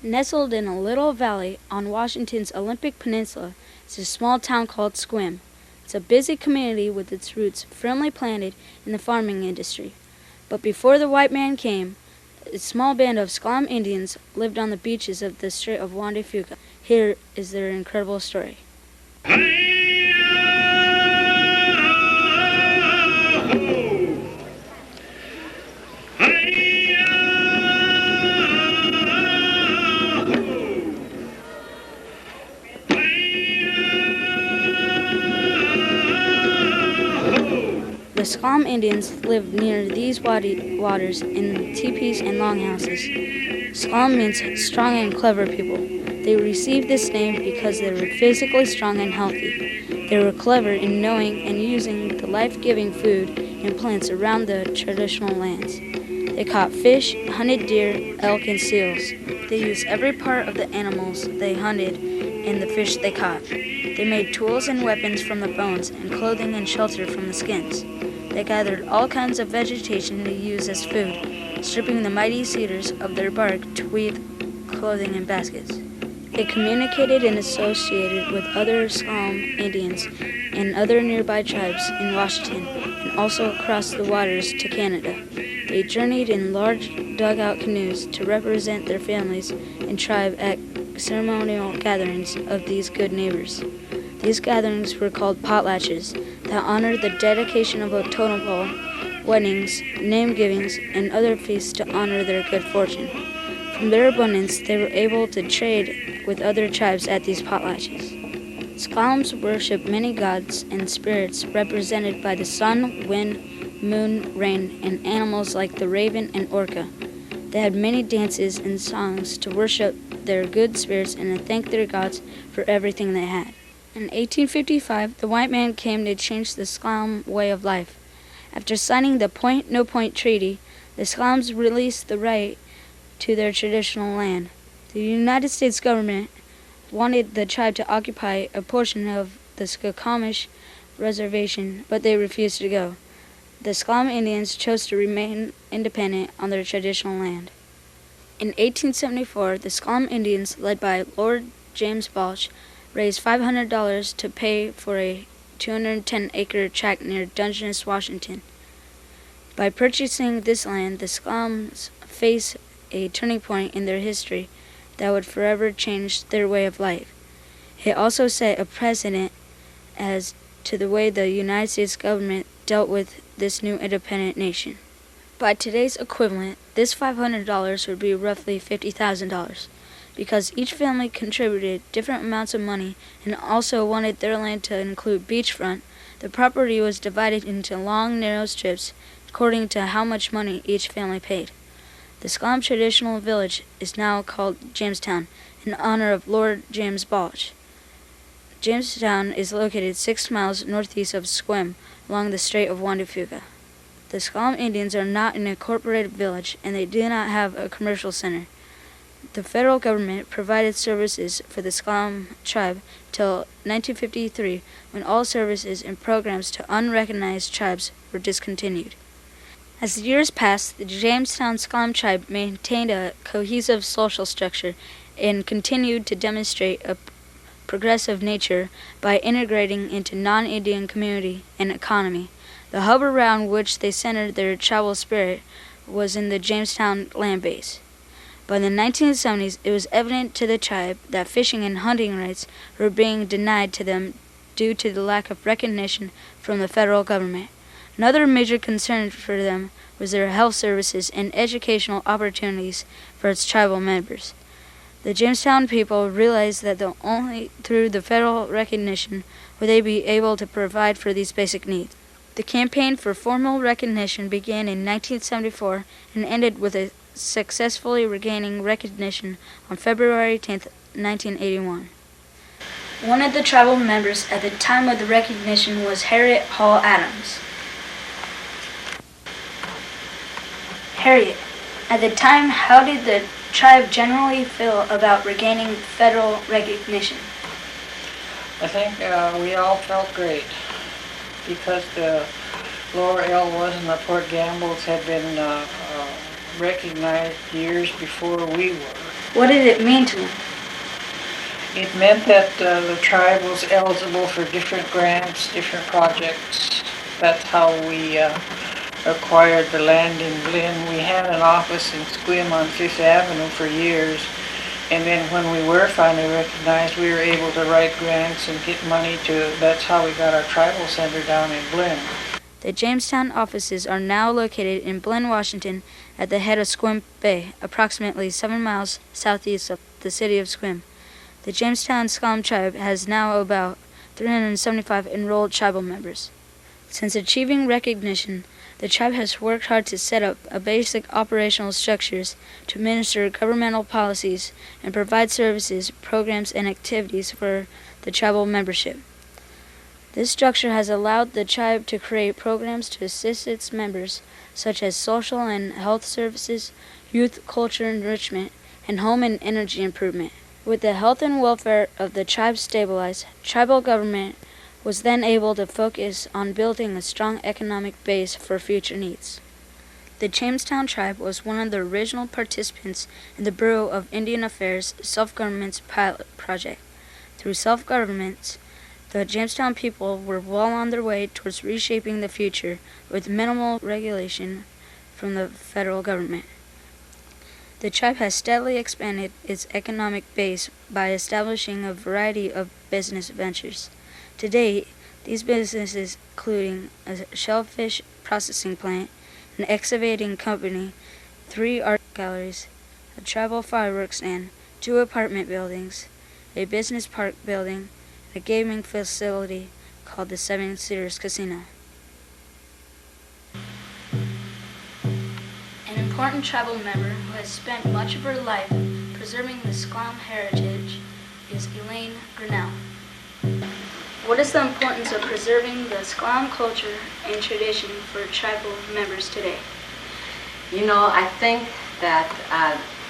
Nestled in a little valley on Washington's Olympic Peninsula is a small town called Sequim. It's a busy community with its roots firmly planted in the farming industry. But before the white man came, a small band of S'Klallam Indians lived on the beaches of the Strait of Juan de Fuca. Here is their incredible story. The S'Klallam Indians lived near these waters in teepees and longhouses. S'Klallam means strong and clever people. They received this name because they were physically strong and healthy. They were clever in knowing and using the life-giving food and plants around the traditional lands. They caught fish, hunted deer, elk, and seals. They used every part of the animals they hunted and the fish they caught. They made tools and weapons from the bones and clothing and shelter from the skins. They gathered all kinds of vegetation to use as food, stripping the mighty cedars of their bark to weave clothing and baskets. They communicated and associated with other S'Klallam Indians and other nearby tribes in Washington and also across the waters to Canada. They journeyed in large dugout canoes to represent their families and tribe at ceremonial gatherings of these good neighbors. These gatherings were called potlatches that honored the dedication of a totem pole, weddings, name-givings, and other feasts to honor their good fortune. From their abundance, they were able to trade with other tribes at these potlatches. S'Klallams worship many gods and spirits represented by the sun, wind, moon, rain, and animals like the raven and orca. They had many dances and songs to worship their good spirits and to thank their gods for everything they had. In 1855, the white man came to change the S'Klallam way of life. After signing the Point No Point Treaty, the S'Klallams released the right to their traditional land. The United States government wanted the tribe to occupy a portion of the Skokomish reservation, but they refused to go. The S'Klallam Indians chose to remain independent on their traditional land. In 1874, the S'Klallam Indians, led by Lord James Balch, raised $500 to pay for a 210-acre tract near Dungeness, Washington. By purchasing this land, the S'Klallams face a turning point in their history that would forever change their way of life. It also set a precedent as to the way the United States government dealt with this new independent nation. By today's equivalent, this $500 would be roughly $50,000. Because each family contributed different amounts of money and also wanted their land to include beachfront, the property was divided into long, narrow strips according to how much money each family paid. The S'Klallam traditional village is now called Jamestown in honor of Lord James Balch. Jamestown is located 6 miles northeast of Sequim along the Strait of Juan de Fuca. The S'Klallam Indians are not an incorporated village and they do not have a commercial center. The federal government provided services for the S'Klallam tribe till 1953, when all services and programs to unrecognized tribes were discontinued. As the years passed, the Jamestown S'Klallam tribe maintained a cohesive social structure and continued to demonstrate a progressive nature by integrating into non-Indian community and economy. The hub around which they centered their tribal spirit was in the Jamestown land base. By the 1970s, it was evident to the tribe that fishing and hunting rights were being denied to them due to the lack of recognition from the federal government. Another major concern for them was their health services and educational opportunities for its tribal members. The Jamestown people realized that only through the federal recognition would they be able to provide for these basic needs. The campaign for formal recognition began in 1974 and ended with a successfully regaining recognition on February 10, 1981. One of the tribal members at the time of the recognition was Harriet Hall Adams. Harriet, at the time, how did the tribe generally feel about regaining federal recognition? I think we all felt great because the Lower Elwha and the Port Gambles had been recognized years before we were. What did it mean to them? It meant that the tribe was eligible for different grants, different projects. That's how we acquired the land in Blinn. We had an office in Sequim on Fifth Avenue for years. And then when we were finally recognized, we were able to write grants and get money that's how we got our tribal center down in Blinn. The Jamestown offices are now located in Blinn, Washington, at the head of Sequim Bay, approximately 7 miles southeast of the city of Sequim. The Jamestown S'Klallam tribe has now about 375 enrolled tribal members. Since achieving recognition, the tribe has worked hard to set up a basic operational structures to administer governmental policies and provide services, programs, and activities for the tribal membership. This structure has allowed the tribe to create programs to assist its members, such as social and health services, youth culture enrichment, and home and energy improvement. With the health and welfare of the tribe stabilized, tribal government was then able to focus on building a strong economic base for future needs. The Jamestown tribe was one of the original participants in the Bureau of Indian Affairs Self-Government's pilot project. Through self-government, the Jamestown people were well on their way towards reshaping the future with minimal regulation from the federal government. The tribe has steadily expanded its economic base by establishing a variety of business ventures. Today, these businesses, including a shellfish processing plant, an excavating company, 3 art galleries, a tribal fireworks stand, 2 apartment buildings, a business park building, and a gaming facility called the Seven Cedars Casino. An important tribal member who has spent much of her life preserving the S'Klallam heritage is Elaine Grinnell. What is the importance of preserving the S'Klallam culture and tradition for tribal members today? You know, I think that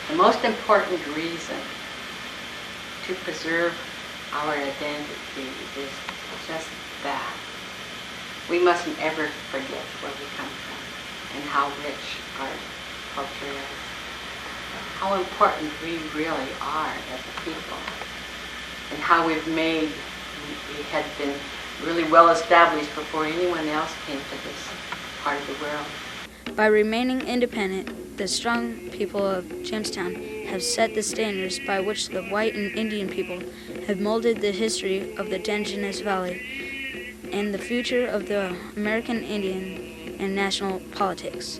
the most important reason to preserve our identity is just that. We mustn't ever forget where we come from and how rich our culture is, how important we really are as a people, and how we had been really well established before anyone else came to this part of the world. By remaining independent, the strong people of Jamestown have set the standards by which the white and Indian people have molded the history of the Dungeness Valley and the future of the American Indian and national politics.